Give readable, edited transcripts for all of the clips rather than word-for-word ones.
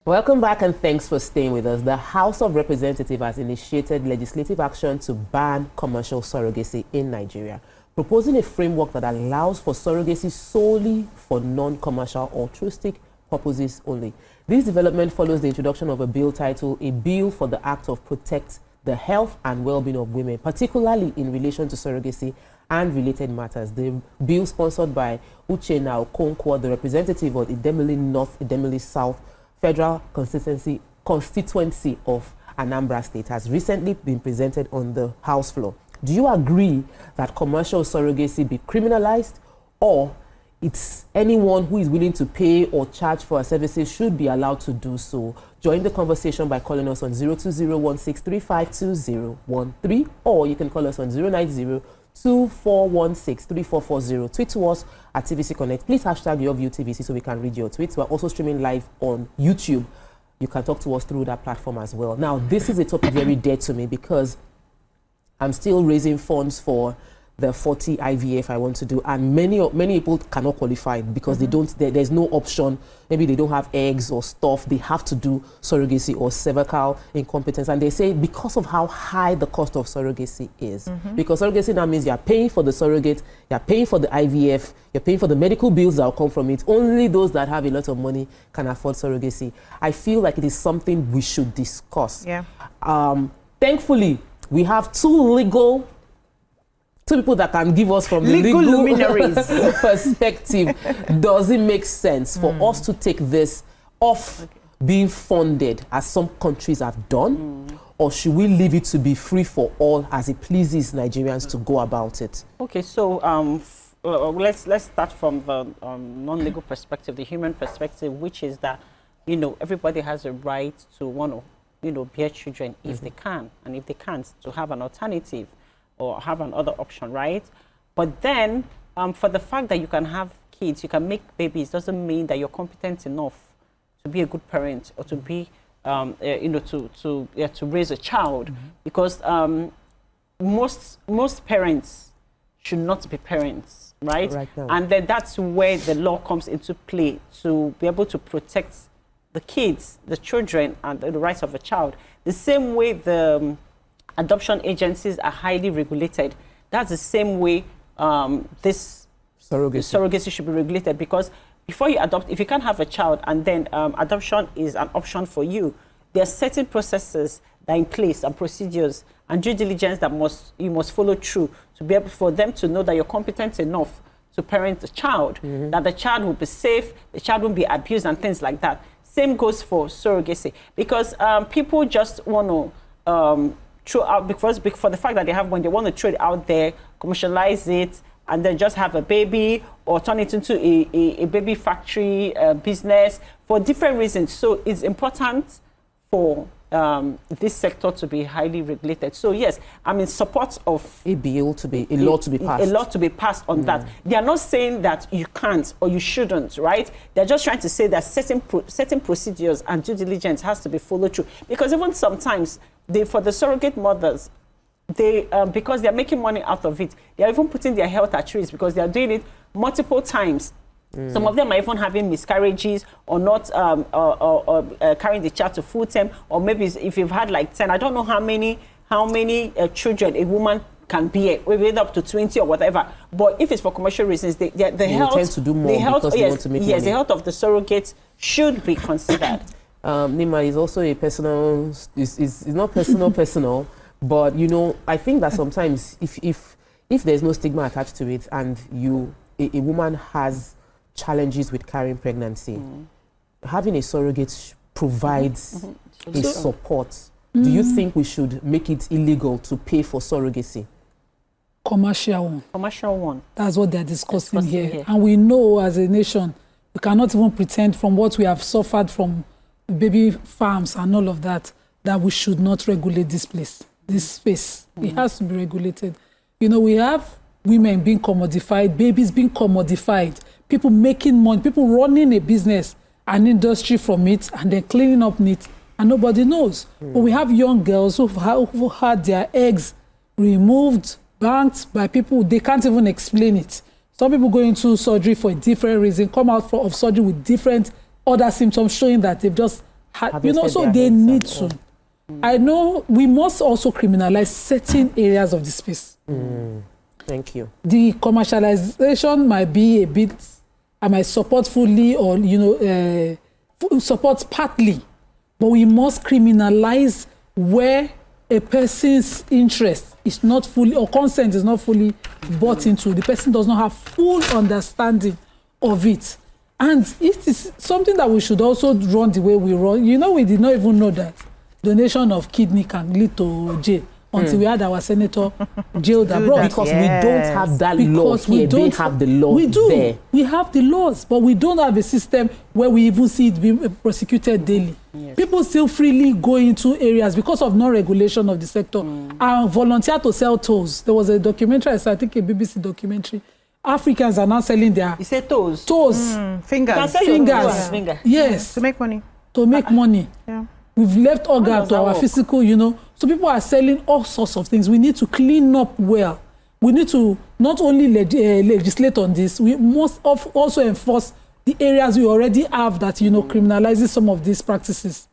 Welcome back and thanks for staying with us. The House of Representatives has initiated legislative action to ban commercial surrogacy in Nigeria, proposing a framework that allows for surrogacy solely for non-commercial altruistic purposes only. This development follows the introduction of a bill titled A Bill for the Act of Protect the Health and Well-being of Women, particularly in relation to surrogacy and related matters. The bill, sponsored by Uchenna Okonkwo, the representative of Idemili North, Idemili South Federal Constituency of Anambra State, has recently been presented on the House floor. Do you agree that commercial surrogacy be criminalized, or it's anyone who is willing to pay or charge for our services should be allowed to do so? Join the conversation by calling us on 02016352013, or you can call us on 09024163440. Tweet to us at TVC Connect. Please hashtag your view TVC so we can read your tweets. We're also streaming live on YouTube. You can talk to us through that platform as well. Now, this is a topic very dear to me because I'm still raising funds for the 40 IVF I want to do, and many people cannot qualify because there's no option. Maybe they don't have eggs or stuff. They have to do surrogacy or cervical incompetence, and they say because of how high the cost of surrogacy is, because surrogacy now means you're paying for the surrogate, you're paying for the IVF, you're paying for the medical bills that will come from it. Only those that have a lot of money can afford surrogacy. I feel like it is something we should discuss. Yeah. Thankfully, we have two people that can give us from the legal luminaries perspective. Does it make sense for us to take this off being funded as some countries have done, or should we leave it to be free for all as it pleases Nigerians to go about it? Okay, so let's start from the non-legal perspective, the human perspective, which is that everybody has a right to want to bear children if they can, and if they can't, to have an alternative or have another option, right? But then, for the fact that you can have kids, you can make babies, doesn't mean that you're competent enough to be a good parent or to be, to raise a child, because most parents should not be parents, right? And then that's where the law comes into play to be able to protect the kids, the children, and the rights of a child. The same way the adoption agencies are highly regulated, that's the same way this surrogacy should be regulated, because before you adopt, if you can't have a child and then adoption is an option for you, there are certain processes that are in place and procedures and due diligence that you must follow through to be able for them to know that you're competent enough to parent the child, that the child will be safe, the child won't be abused and things like that. Same goes for surrogacy, because people just want to throw out, because for the fact that they have, when they want to throw it out there, commercialize it, and then just have a baby or turn it into a baby factory business for different reasons. So it's important for this sector to be highly regulated. So yes, I'm in support of a law to be passed. A law to be passed on that. They are not saying that you can't or you shouldn't, right? They're just trying to say that certain procedures and due diligence has to be followed through. Because even sometimes, for the surrogate mothers, because they're making money out of it, they're even putting their health at risk because they're doing it multiple times. Some of them are even having miscarriages or not carrying the child to full term, or maybe if you've had like 10, I don't know how many children a woman can bear, maybe up to 20 or whatever. But if it's for commercial reasons, the health tend to do more because they want to make money. The health of the surrogates should be considered. Nima is also a personal. It's not personal, but I think that sometimes if there's no stigma attached to it, and a woman has challenges with carrying pregnancy, having a surrogate provides a support. Do you think we should make it illegal to pay for surrogacy? Commercial one. That's what they're discussing here. And we know as a nation, we cannot even pretend from what we have suffered from baby farms and all of that we should not regulate this space. It has to be regulated. We have women being commodified, babies being commodified, people making money, people running a business, an industry from it, and then cleaning up it, and nobody knows. But we have young girls who had their eggs removed, banked by people, they can't even explain it. Some people go into surgery for a different reason, come out of surgery with different other symptoms showing that they've just So they need to. I know we must also criminalize certain areas of the space. Thank you. The commercialization might be a bit, I might support fully or, support partly, but we must criminalize where a person's interest is not fully, or consent is not fully bought into. The person does not have full understanding of it. And it is something that we should also run the way we run. We did not even know that donation of kidney can lead to jail until we had our senator jailed abroad. Because we don't have that law here. They have the law there. We have the laws, but we don't have a system where we even see it being prosecuted daily. Yes. People still freely go into areas because of non-regulation of the sector and volunteer to sell toes. There was a documentary, I think a BBC documentary. Africans are now selling their... You say toes? Toes. Fingers. Fingers. Yes. To make money. To make money. Yeah. We've left organ to our physical, So people are selling all sorts of things. We need to clean up well. We need to not only legislate on this, we must also enforce the areas we already have that, criminalizes some of these practices.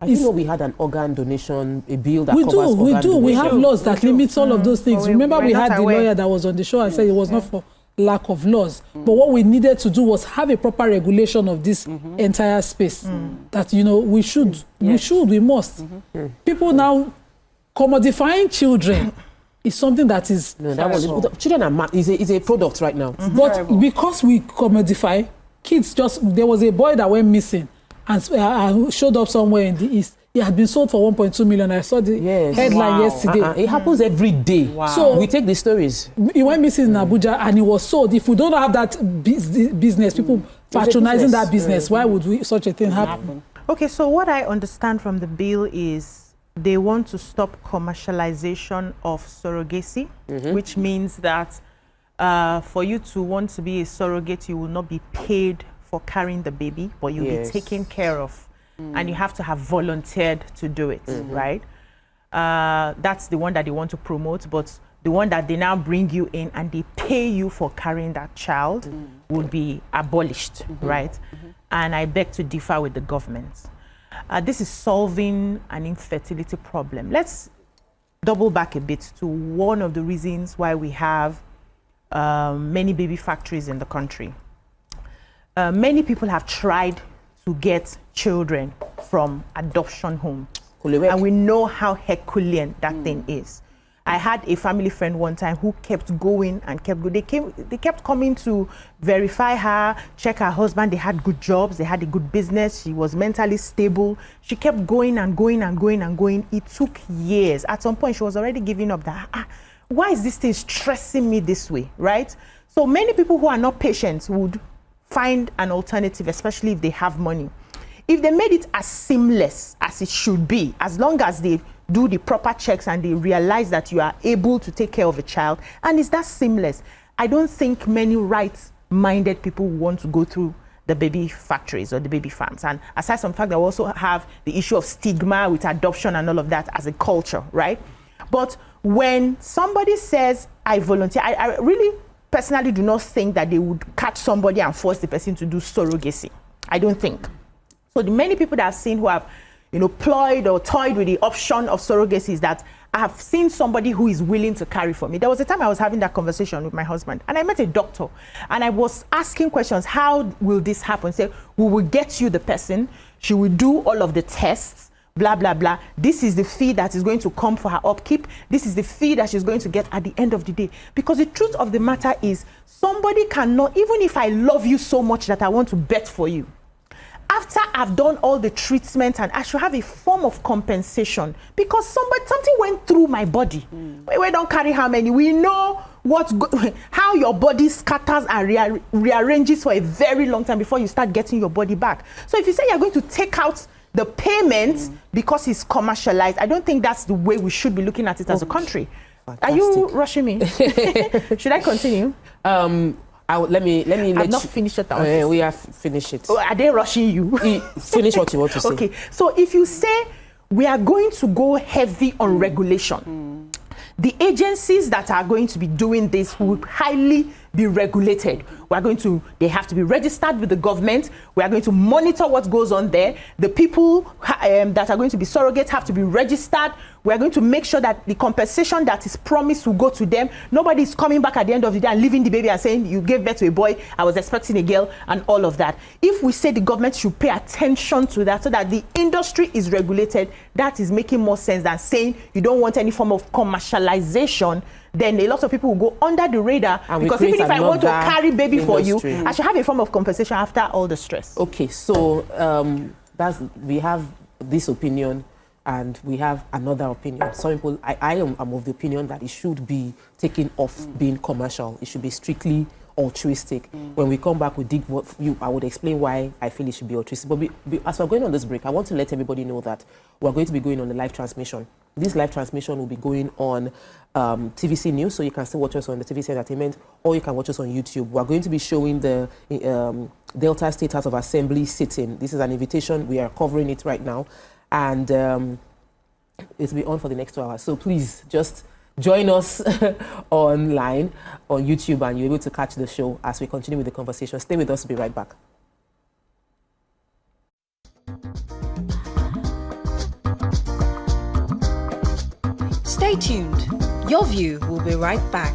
I didn't know we had an organ donation, a bill that covers organ donation. We have laws that limit all of those things. Remember, we had the lawyer that was on the show and said it was not for lack of laws. But what we needed to do was have a proper regulation of this entire space. That, we must. People now commodifying children is something that is... No, that was children is a product right now. But because we commodify, kids there was a boy that went missing and showed up somewhere in the East. He had been sold for 1.2 million. I saw the headline yesterday. It happens every day. Wow. So we take the stories. He went missing in Abuja and he was sold. If we don't have that business, people patronizing that business, why would such a thing happen? Okay, so what I understand from the bill is they want to stop commercialization of surrogacy, which means that for you to want to be a surrogate, you will not be paid for carrying the baby, but you'll be taken care of. And you have to have volunteered to do it, right? That's the one that they want to promote, but the one that they now bring you in and they pay you for carrying that child will be abolished, right? And I beg to differ with the government. This is solving an infertility problem. Let's double back a bit to one of the reasons why we have many baby factories in the country. Many people have tried to get children from adoption homes. And we know how Herculean that thing is. I had a family friend one time who kept going and kept going. They kept coming to verify her, check her husband. They had good jobs. They had a good business. She was mentally stable. She kept going and going and going and going. It took years. At some point, she was already giving up that, why is this thing stressing me this way, right? So many people who are not patient would find an alternative, especially if they have money. If they made it as seamless as it should be, as long as they do the proper checks and they realize that you are able to take care of a child, and it's that seamless, I don't think many rights-minded people want to go through the baby factories or the baby farms. And aside from the fact that we also have the issue of stigma with adoption and all of that as a culture, right? But when somebody says, I volunteer, I really personally do not think that they would catch somebody and force the person to do surrogacy. I don't think. So the many people that I've seen who have, ployed or toyed with the option of surrogacy is that I have seen somebody who is willing to carry for me. There was a time I was having that conversation with my husband and I met a doctor and I was asking questions. How will this happen? Say, we will get you the person. She will do all of the tests, blah, blah, blah. This is the fee that is going to come for her upkeep. This is the fee that she's going to get at the end of the day. Because the truth of the matter is somebody cannot, even if I love you so much that I want to bet for you, after I've done all the treatment and I should have a form of compensation because something went through my body. We don't carry how many. We know how your body scatters and rearranges for a very long time before you start getting your body back. So if you say you're going to take out the payment because it's commercialized, I don't think that's the way we should be looking at it as a country. Fantastic. Are you rushing me? Should I continue? Let me I've not finished it. We have finished it. Oh, are they rushing you? Finish what you want to say. Okay, so if you say we are going to go heavy on regulation, the agencies that are going to be doing this would highly be regulated. They have to be registered with the government. We are going to monitor what goes on there. The people that are going to be surrogates have to be registered. We are going to make sure that the compensation that is promised will go to them. Nobody is coming back at the end of the day and leaving the baby and saying, you gave birth to a boy, I was expecting a girl, and all of that. If we say the government should pay attention to that so that the industry is regulated, that is making more sense than saying you don't want any form of commercialization. Then a lot of people will go under the radar, because even if I want to carry baby for you, I should have a form of compensation after all the stress. Okay, so we have this opinion and we have another opinion. Some people, I am of the opinion that it should be taken off being commercial. It should be strictly altruistic. When we come back, I would explain why I feel it should be altruistic. But as we're going on this break, I want to let everybody know that we're going to be going on a live transmission. This live transmission will be going on TVC News, so you can still watch us on the TVC Entertainment, or you can watch us on YouTube. We're going to be showing the Delta State House of Assembly sitting. This is an invitation. We are covering it right now. And it will be on for the next 2 hours. So please just join us online on YouTube, and you're able to catch the show as we continue with the conversation. Stay with us. We'll be right back. Stay tuned. Your View will be right back.